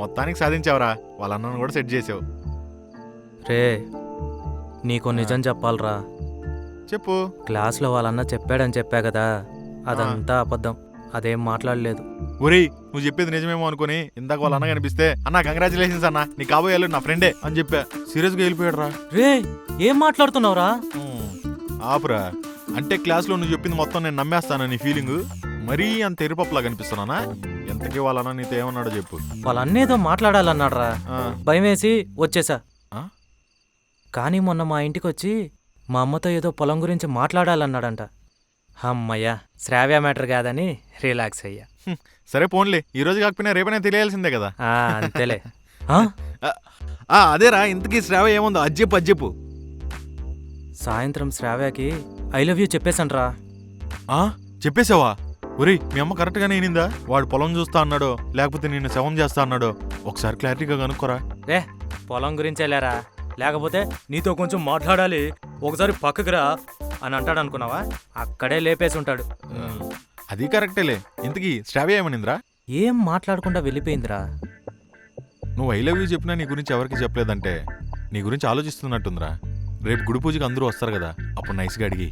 మొత్తానికి సాధించావురా. వాళ్ళ అన్నను కూడా సెట్ చేసావు. రే నీకు నిజం చెప్పాలరా. చెప్పు. క్లాస్లో వాళ్ళన్న చెప్పాడని చెప్పా కదా, అదంతా అబద్ధం. అదేం మాట్లాడలేదు. ఒరేయ్ నువ్వు చెప్పేది నిజమేమో అనుకుని ఇందాక వాళ్ళ అన్న కనిపిస్తే అన్న కంగ్రాచులేషన్స్ అన్న, నీ కాబోయే నా ఫ్రెండే అని చెప్పా. సీరియస్గా వెళ్ళిపోయాడు రా. రే ఏం మాట్లాడుతున్నావురా? ఆపురా. అంటే క్లాస్లో నువ్వు చెప్పింది మొత్తం నేను నమ్మేస్తాను నీ ఫీలింగ్. మరీ అంత ఎరుపప్పులా కనిపిస్తున్నానా? ఎంతకీ వాళ్ళన్నా నీతో ఏమన్నాడో చెప్పు. వాళ్ళన్నేదో మాట్లాడాలన్నాడ్రా. భయమేసి వచ్చేసా. ఆ? కానీ మొన్న మా ఇంటికి వచ్చి మా అమ్మతో ఏదో పొలం గురించి మాట్లాడాలన్నాడంట. అమ్మయ్యా శ్రావ్య మ్యాటర్ కాదని రిలాక్స్ అయ్యా. సరే పోన్లే, ఈ రోజు కాకపోయినా రేపైనా తెలియాల్సిందే కదా. అంతేలే. అదేరా, ఇంతకీ శ్రావ్య ఏముందో అజ్జెప్పు అజ్జెప్పు. సాయంత్రం శ్రావ్యకి ఐ లవ్ యూ చెప్పేశాన్రా. చెప్పేశావా? ఒరేయ్ మీ అమ్మ కరెక్ట్గానే వినిందా? వాడు పొలం చూస్తా అన్నాడో లేకపోతే నిన్ను శవం చేస్తా అన్నాడో ఒకసారి క్లారిటీగా కనుక్కోరా. రే పొలం గురించే లేరా, లేకపోతే నీతో కొంచెం మాట్లాడాలి ఒకసారి పక్కకి రా అని అంటాడు అనుకున్నావా? అక్కడే లేపేసి ఉంటాడు. అది కరెక్టేలే. ఇంతకీ శ్రావ్య ఏమనిందిరా? ఏం మాట్లాడకుండా వెళ్ళిపోయిందిరా. నువ్వు ఐ లవ్ యూ చెప్పినా నీ గురించి ఎవరికి చెప్పలేదంటే నీ గురించి ఆలోచిస్తున్నట్టుందిరా. రేపు గుడి పూజకి అందరూ వస్తారు కదా, అప్పుడు నైస్గా అడిగి.